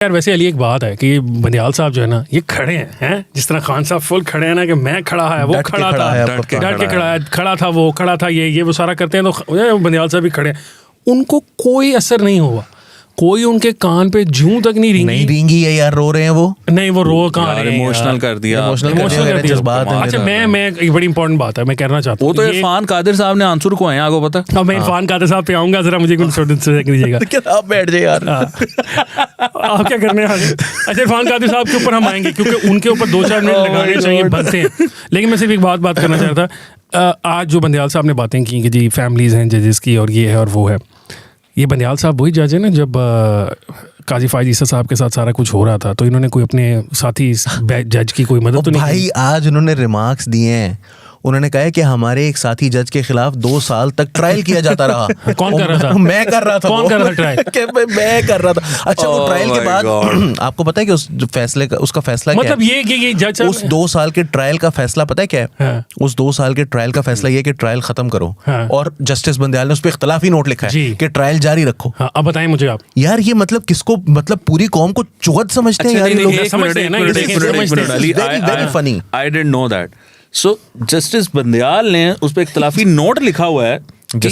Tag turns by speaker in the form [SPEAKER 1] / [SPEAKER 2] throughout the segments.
[SPEAKER 1] यार वैसे अली एक बात है कि बंदियाल साहब जो है ना ये खड़े हैं जिस तरह खान साहब फुल खड़े हैं ना कि मैं खड़ा है वो खड़ा था डट के खड़ा था वो खड़ा था ये वो सारा करते हैं तो बंदियाल साहब भी खड़े हैं, उनको कोई असर नहीं हुआ, कोई उनके कान पे जूं तक नहीं
[SPEAKER 2] रेंगी है यार, रो रहे हैं वो
[SPEAKER 1] नहीं वो रो कहाँ रहे हैं,
[SPEAKER 3] इमोशनल कर दिया।
[SPEAKER 1] अच्छा मैं एक बड़ी इंपॉर्टेंट बात है मैं कहना चाहता हूँ,
[SPEAKER 3] वो तो इरफान कादिर साहब ने आंसर को आया आपको पता।
[SPEAKER 1] अब मैं इरफान कादिर साहब पे आऊंगा, जरा मुझे दीजिएगा
[SPEAKER 2] आप बैठ जाए यार।
[SPEAKER 1] आप क्या करने वाले। अच्छा इरफान कादिर साहब के ऊपर हम आएंगे क्योंकि उनके ऊपर 2-4 मिनट लगाने चाहिए बनते हैं, लेकिन मैं सिर्फ एक बात करना चाह रहा था। आज जो बंदियाल साहब ने बातें की कि जी फैमिलीज हैं जजेस की और ये है और वो है, ये बंदियाल साहब वही जज है ना जब काजी फायज ईसा साहब के साथ सारा कुछ हो रहा था तो इन्होंने कोई अपने साथी जज की कोई मदद तो नहीं
[SPEAKER 2] भाई आज उन्होंने रिमार्क्स दिए हैं, उन्होंने कहा है कि हमारे एक साथी जज के खिलाफ 2 साल तक ट्रायल किया जाता रहा।
[SPEAKER 1] कौन कर रहा था?
[SPEAKER 2] मैं कर रहा था।
[SPEAKER 1] कौन कर रहा था ट्रायल?
[SPEAKER 2] मैं कर रहा था। अच्छा वो ट्रायल के बाद आपको पता है कि उस फैसले का उसका फैसला क्या
[SPEAKER 1] मतलब ये जज
[SPEAKER 2] उस 2 साल के ट्रायल का फैसला पता है क्या है?
[SPEAKER 1] हाँ।
[SPEAKER 2] उस 2 साल के ट्रायल का फैसला ये कि ट्रायल खत्म करो।
[SPEAKER 1] हाँ।
[SPEAKER 2] और जस्टिस बंदियाल ने उस पर इख्तलाफी नोट लिखा है कि ट्रायल जारी रखो।
[SPEAKER 1] हाँ, अब बताएं मुझे आप
[SPEAKER 2] यार ये मतलब किसको, मतलब पूरी कौम को चुगत समझते हैं यार ये लोग। Very funny.
[SPEAKER 3] I didn't know that. So justice Bandial ने उस पर इख्तलाफी नोट लिखा हुआ है कि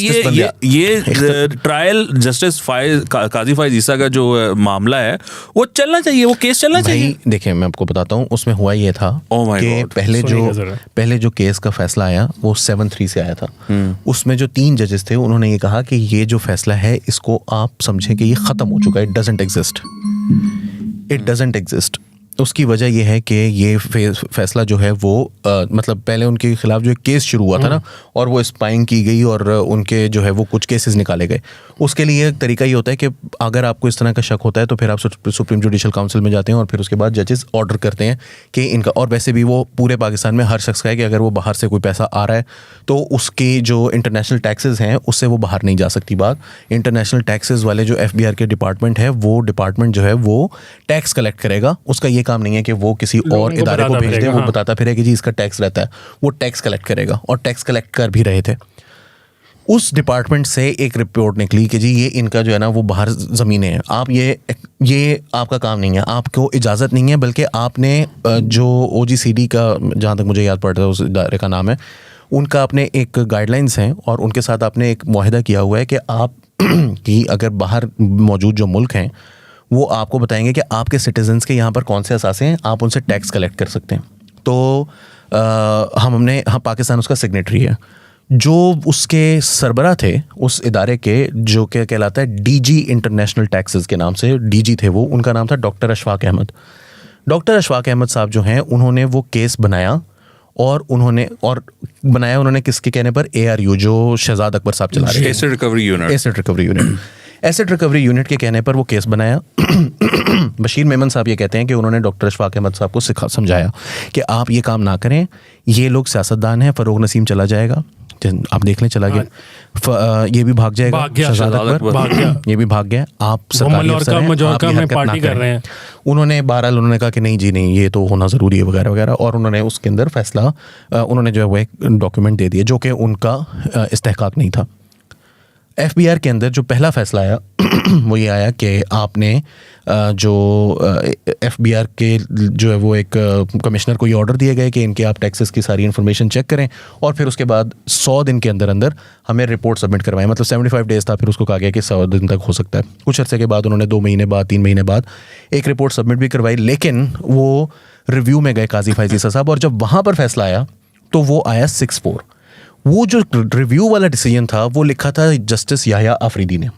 [SPEAKER 3] ये ट्रायल जस्टिस काजी फायज ईसा का जो मामला है वो चलना चाहिए, वो केस चलना चाहिए।
[SPEAKER 2] देखिए मैं आपको बताता हूँ उसमें हुआ ये था कि पहले जो केस का फैसला आया वो 7-3 से आया था। उसमें जो 3 जजेस थे उन्होंने ये कहा कि ये जो फैसला है इसको आप समझें कि ये खत्म हो चुका है, इट डजंट एग्जिस्ट। उसकी वजह यह है कि ये फैसला जो है वो मतलब पहले उनके खिलाफ जो केस शुरू हुआ था ना और वो स्पाइंग की गई और उनके जो है वो कुछ केसेस निकाले गए। उसके लिए एक तरीका ये होता है कि अगर आपको इस तरह का शक होता है तो फिर आप सुप्रीम जुडिशल काउंसिल में जाते हैं और फिर उसके बाद जजेस ऑर्डर करते हैं कि इनका, और वैसे भी वो पूरे पाकिस्तान में हर शख्स का है कि अगर वो बाहर से कोई पैसा आ रहा है तो उसके जो इंटरनेशनल टैक्सेस हैं उससे वो बाहर नहीं जा सकती बात। इंटरनेशनल टैक्सेस वाले जो FBI के डिपार्टमेंट है वो डिपार्टमेंट जो है वो टैक्स कलेक्ट करेगा। उसका ये काम नहीं है कि वो किसी और इदारे को भेज दे, वो बताता फिरे कि जी इसका टैक्स रहता है, वो टैक्स कलेक्ट करेगा और टैक्स कलेक्ट कर भी रहे थे। उस डिपार्टमेंट से एक रिपोर्ट निकली कि जी ये इनका जो है ना वो बाहर ज़मीनें हैं, आप ये आपका काम नहीं है, आपको इजाज़त नहीं है, बल्कि आपने जो OGCD का, जहाँ तक मुझे याद पड़ता है उस इदारे का नाम है, उनका अपने एक गाइडलाइंस हैं और उनके साथ आपने एक मुआहिदा किया हुआ है कि आप की अगर बाहर मौजूद जो मुल्क हैं वो आपको बताएंगे कि आपके सिटीजन्स के यहाँ पर कौन से असासे हैं, आप उनसे टैक्स कलेक्ट कर सकते हैं। तो हम पाकिस्तान उसका सिग्नेटरी है। जो उसके सरबरा थे उस इदारे के, जो क्या कहलाता है DG इंटरनेशनल टैक्सेस के नाम से DG थे वो, उनका नाम था डॉक्टर अशफाक अहमद। डॉक्टर अशफाक अहमद साहब जो हैं उन्होंने वो केस बनाया और उन्होंने किसके कहने पर, ARU जो शहजाद अकबर साहब चला रहे थे, एसेट रिकवरी यूनिट के कहने पर वो केस बनाया। बशीर मेमन साहब ये कहते हैं कि उन्होंने डॉक्टर अशफाक अहमद साहब को समझाया कि आप ये काम ना करें, ये लोग सियासतदान हैं, फ़रोग नसीम चला जाएगा, आप देख लें चला गया, ये भी भाग जाएगा, शहजाद अकबर ये भी भाग गया, आप सरकारी अफसर हैं, आप ये हरकत ना करें। उन्होंने बहरहाल उन्होंने कहा कि नहीं जी नहीं, ये तो होना ज़रूरी है वगैरह वगैरह, और उन्होंने उसके अंदर फैसला उन्होंने जो है वो एक डॉक्यूमेंट दे दिया जो कि उनका इस्तेहकाक नहीं था। FBR के अंदर जो पहला फैसला आया वो ये आया कि आपने जो FBR के जो है वो एक कमिश्नर को ये ऑर्डर दिए गए कि इनके आप टैक्सेस की सारी इन्फॉर्मेशन चेक करें और फिर उसके बाद 100 दिन के अंदर हमें रिपोर्ट सबमिट करवाएं। मतलब 75 डेज़ था, फिर उसको कहा गया कि 100 दिन तक हो सकता है। कुछ अर्से के बाद उन्होंने 2 महीने बाद 3 महीने बाद एक रिपोर्ट सबमिट भी करवाई, लेकिन वो रिव्यू में गए काजी फायज ईसा साहब, और जब वहाँ पर फैसला आया तो वो आया 6-4। वो जो रिव्यू वाला डिसीजन था वो लिखा था जस्टिस याह्या आफरीदी ने,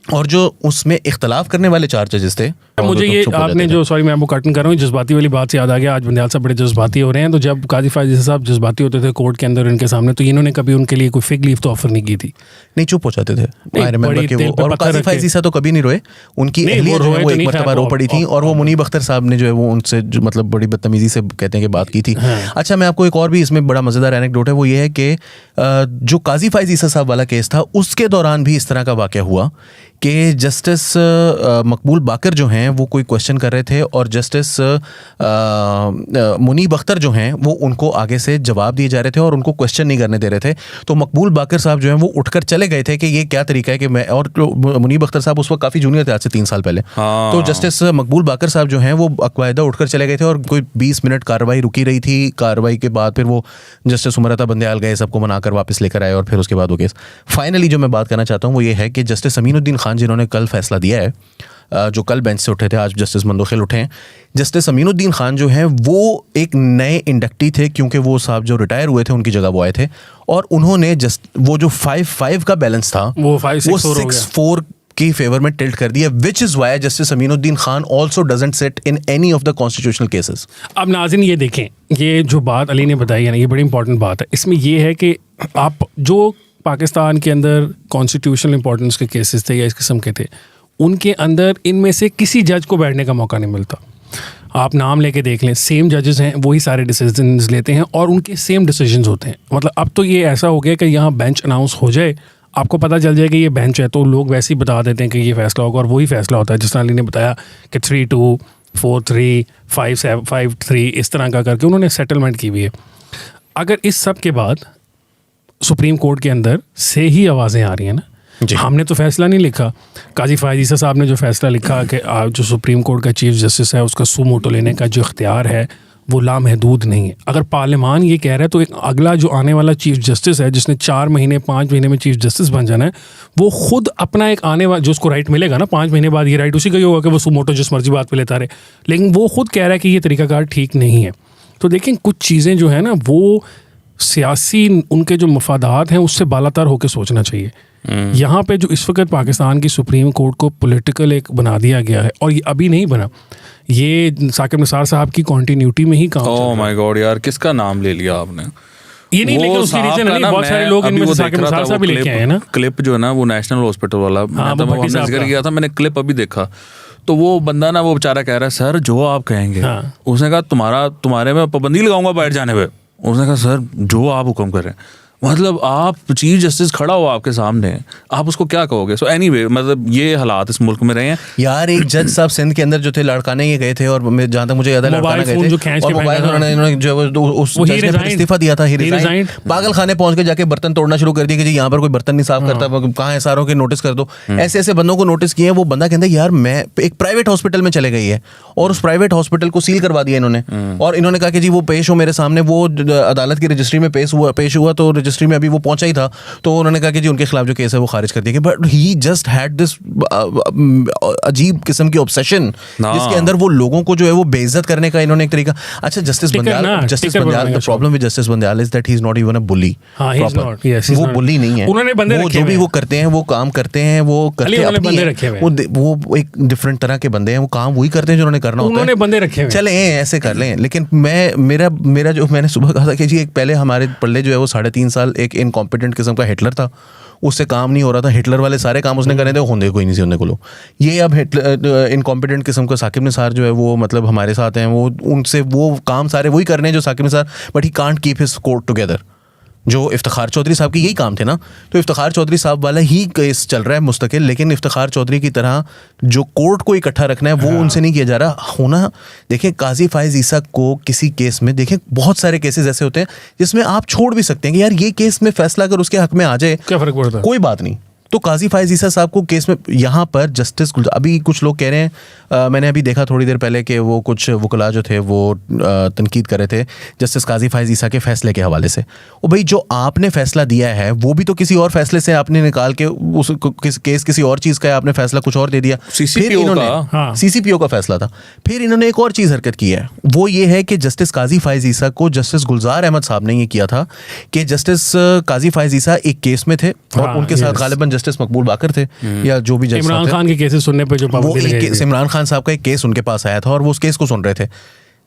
[SPEAKER 2] और जो उसमें इख्तलाफ करने वाले 4 जजेस थे।
[SPEAKER 1] मुझे ये आपने जो, सॉरी मैं आपको कटन कर रहा हूँ, जज्बाती वाली बात से याद आ गया, आज बंदियाल साहब बड़े जज्बाती हो रहे हैं। तो जब काजी फायज साहब जज्बाती होते थे कोर्ट के अंदर इनके सामने, तो इन्होंने कभी उनके लिए कोई फिग लीफ तो ऑफर नहीं की थी?
[SPEAKER 2] नहीं, चुप हो जाते थे। आई रिमेंबर कि वो, और काजी फायज साहब तो कभी नहीं रोए, उनकी अहलिया जो है वो एक मरतबा रो पड़ी थी और वो मुनीब अख्तर साहब ने जो है वो उनसे जो मतलब बड़ी बदतमीजी से कहते हैं कि बात की थी। अच्छा मैं आपको एक और भी इसमें बड़ा मज़ेदार एनेक्डोट है, वो ये है कि जो काजी फायज ईसा साहब वाला केस था उसके दौरान भी इस तरह का वाक़या हुआ कि जस्टिस मकबूल बाकर जो हैं वो कोई क्वेश्चन कर रहे थे और जस्टिस मुनीब अख्तर जो हैं वो उनको आगे से जवाब दिए जा रहे थे और उनको क्वेश्चन नहीं करने दे रहे थे। तो मकबूल बाकर साहब जो हैं वो उठकर चले गए थे कि ये क्या तरीका है कि मैं, और मुनीब अख्तर साहब उस वक्त काफ़ी जूनियर थे, आज से 3 साल पहले। तो जस्टिस मकबूल बाकर साहब जो हैं वो बाकायदा उठकर चले गए थे और कोई 20 मिनट कार्रवाई रुकी रही थी। कार्रवाई के बाद फिर वो जस्टिस उमरता बंदयाल गए, सबको मनाकर वापस लेकर आए और फिर उसके बाद वो केस फाइनली जो मैं बात करना चाहता हूँ वो ये है कि जस्टिस अमीनुद्दीन खान जिन्होंने कल फैसला दिया है, जो कल बेंच से उठे थे, आज जस्टिस मंदोखिल उठे हैं। जस्टिस अमीनुद्दीन खान जो हैं वो एक नए इंडक्टी थे क्योंकि वो साहब जो रिटायर हुए थे उनकी जगह वो आए थे और उन्होंने वो जो 5-5 का बैलेंस था
[SPEAKER 1] वो
[SPEAKER 2] 6-4 की फेवर में टिल्ट कर दिया, which is why justice Aminuddin Khan also doesn't sit in any of the constitutional cases.
[SPEAKER 1] अब नाज़रीन ये देखें, ये जो बात अली ने बताई है ना, ये बड़ी इंपॉर्टेंट बात है। इसमें ये है कि आप जो पाकिस्तान के अंदर कॉन्स्टिट्यूशनल इंपॉर्टेंस के केसेस थे या इस किस्म के थे, उनके अंदर इनमें से किसी जज को बैठने का मौका नहीं मिलता। आप नाम लेके देख लें, सेम जजेस हैं, वही सारे डिसीजंस लेते हैं और उनके सेम डिसीजंस होते हैं। मतलब अब तो ये ऐसा हो गया कि यहाँ बेंच अनाउंस हो जाए, आपको पता चल जाए कि ये बेंच है, तो लोग वैसे ही बता देते हैं कि ये फैसला होगा और वही फैसला होता है। जिस तरह अली ने बताया कि 3-2, 4-3, 5-3 इस तरह का करके उन्होंने सेटलमेंट की हुई है। अगर इस सब के बाद सुप्रीम कोर्ट के अंदर से ही आवाज़ें आ रही हैं ना, हमने तो फैसला नहीं लिखा, काजी फायद ईसा साहब ने जो फैसला लिखा कि जो सुप्रीम कोर्ट का चीफ जस्टिस है उसका सू मोटो लेने का जो इख्तियार है वो लामहदूद नहीं है। अगर पार्लियामान ये कह रहा है तो एक अगला जो आने वाला चीफ जस्टिस है जिसने 4 महीने 5 महीने में चीफ जस्टिस बन जाना है, वो खुद अपना एक आने वाला जो उसको राइट मिलेगा ना 5 महीने बाद, ये राइट उसी का ही होगा कि वो सू मोटो जिस मर्जी बात पे लेता रहे, लेकिन वो खुद कह रहा है कि ये तरीकाकार ठीक नहीं है। तो देखें कुछ चीज़ें जो है ना वो सियासी उनके जो मफादात हैं उससे बालातर होकर सोचना चाहिए। यहाँ पे जो इस वक्त पाकिस्तान की सुप्रीम कोर्ट को पॉलिटिकल एक बना दिया गया है और ये अभी नहीं बना, ये साकिब निसार साहब की कॉन्टिन्यूटी में ही काम।
[SPEAKER 3] ओह माय गॉड यार, किसका नाम ले लिया आपने?
[SPEAKER 1] ये नहीं, लेकिन उसकी रीजन नहीं, बहुत सारे लोग इनमें से साकिब निसार साहब भी लेके आए हैं ना
[SPEAKER 3] क्लिप जो है ना वो नेशनल हॉस्पिटल वाला, हमने जिक्र किया था, मैंने क्लिप अभी देखा तो वो बंदा ना वो बेचारा कह रहा है सर जो आप कहेंगे। उसने कहा तुम्हारे में पाबंदी लगाऊंगा बैठ जाने पे। उसने कहा सर जो आप हुक्म कर रहे हैं, मतलब आप चीफ जस्टिस खड़ा हो आपके सामने, आप उसको क्या कहोगे? सो एनीवे मतलब ये हालात इस मुल्क में रहे हैं यार।
[SPEAKER 2] एक जज साहब सिंध के अंदर जो थे लड़काने ये गए थे और जहां तक मुझे याद है लड़काने गए थे और मोबाइल उन्होंने जो उस जज ने इस्तीफा दिया था, पागल खाने पहुंच के जाके बर्तन तोड़ना शुरू कर दिया कि जी यहाँ पर कोई बर्तन नहीं साफ करता, कहाँ है सारों के नोटिस कर दो। ऐसे ऐसे बंदों को नोटिस किए। वो बंदा कहता है यार मैं एक प्राइवेट हॉस्पिटल में चले गई है और उस प्राइवेट हॉस्पिटल को सील करवा दिया इन्होंने और इन्होंने कहा कि जी वो पेश हो मेरे सामने। वो अदालत की रजिस्ट्री में पेश हुआ तो रजिस्ट्री में अभी वो पहुंचा ही था, तो उन्होंने कहा कि जी उनके खिलाफ जो केस है वो खारिज कर दिया। But he just had this अजीब किस्म की ऑब्सेशन जिसके अंदर वो लोगों को जो है वो बेइज्जत करने का इन्होंने एक तरीका। अच्छा justice Bandial, the problem with justice Bandial is that he is not even a bully. वो बुली नहीं है, वो जो भी वो करते हैं वो काम करते हैं, वो करते हैं, वो एक डिफरेंट तरह के बंदे हैं, वो काम वही करते हैं जो उन्होंने करना होता है।
[SPEAKER 1] बंदे रखे
[SPEAKER 2] चले ऐसे कर लें। लेकिन मेरा जो मैंने सुबह कहा था कि जी एक पहले हमारे पल्ले जो है वो 3.5 साल एक इनकॉम्पिटेंट किस्म का हिटलर था, उससे काम नहीं हो रहा था। हिटलर वाले सारे काम उसने करे थे, होंदे कोई नहीं सी होने को लो। ये अब इनकॉम्पिटेंट किस्म का साकिब निसार जो है वो मतलब हमारे साथ हैं, वो उनसे वो काम सारे वही करने हैं जो Saqib Nisar, but he can't keep his court together. जो इफ्तिखार चौधरी साहब की यही काम थे ना, तो इफ्तिखार चौधरी साहब वाला ही केस चल रहा है मुस्तकिल, लेकिन इफ्तिखार चौधरी की तरह जो कोर्ट को इकट्ठा रखना है वो उनसे नहीं किया जा रहा। होना देखें काजी फायज ईसा को किसी केस में, देखें बहुत सारे केसेस ऐसे होते हैं जिसमें आप छोड़ भी सकते हैं कि यार ये केस में फैसला अगर उसके हक में आ जाए
[SPEAKER 1] क्या फर्क पड़ता है,
[SPEAKER 2] कोई बात नहीं। तो काजी फायज ईसा साहब को केस में यहाँ पर जस्टिस अभी कुछ लोग कह रहे हैं, मैंने अभी देखा थोड़ी देर पहले कि वो कुछ वकला जो थे वो तनकीद कर रहे थे जस्टिस काजी फायज ईसा के फैसले के हवाले से। ओ भाई जो आपने फैसला दिया है वो भी तो किसी और फैसले से आपने निकाल के उस केस किसी और चीज़ का है, आपने फैसला कुछ और दे दिया। CCPO का फैसला था। फिर इन्होंने एक और चीज़ हरकत की है, वो ये है कि जस्टिस काजी फायज ईसा को जस्टिस गुलजार अहमद साहब ने ये किया था कि जस्टिस काजी फायज ईसा एक केस में थे और उनके साथ गालिबन जस्टिस मकबूल बाकर थे या जो भी जज
[SPEAKER 1] इमरान खान के केसेस सुनने पे जो पाबंदी लगाई थी,
[SPEAKER 2] इमरान खान साहब का एक केस उनके पास आया था और वो उस केस को सुन रहे थे।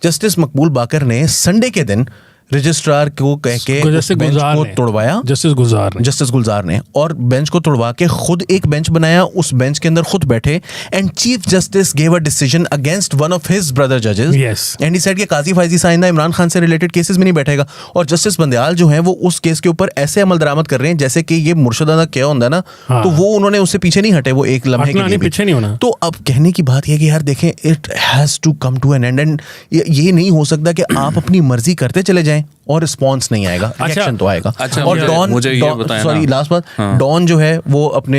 [SPEAKER 2] जस्टिस मकबूल बाकर ने संडे के दिन रजिस्ट्रार को कह के
[SPEAKER 1] जस्टिस
[SPEAKER 2] बेंच
[SPEAKER 1] गुलजार
[SPEAKER 2] को
[SPEAKER 1] ने,
[SPEAKER 2] तोड़वाया,
[SPEAKER 1] जस्टिस गुलजार ने
[SPEAKER 2] और बेंच को तोड़वा के खुद एक बेंच बनाया, उस बेंच के अंदर खुद बैठे, and chief justice gave a decision against one of his brother जजेस, एंड ही सेड कि काजी फैज ईसा आइंदा इमरान खान से रिलेटेड केसेस में नहीं बैठेगा। और जस्टिस बंदयाल जो है वो उस केस के ऊपर ऐसे अमल दरामद कर रहे हैं जैसे कि ये मुर्शदा क्या होता है ना, तो वो उन्होंने उससे पीछे नहीं हटे, वो एक लम्हे के लिए
[SPEAKER 1] पीछे नहीं होना।
[SPEAKER 2] तो अब कहने की बात है कि यार देखें, it has to come to an end, and ये नहीं हो सकता कि आप अपनी मर्जी करते चले जाएं और रिस्पॉन्स नहीं आएगा, रिएक्शन तो आएगा।
[SPEAKER 3] अच्छा,
[SPEAKER 2] और
[SPEAKER 3] मुझे ये बताएं ना।
[SPEAKER 2] सॉरी लास्ट बात, डॉन जो है वो अपने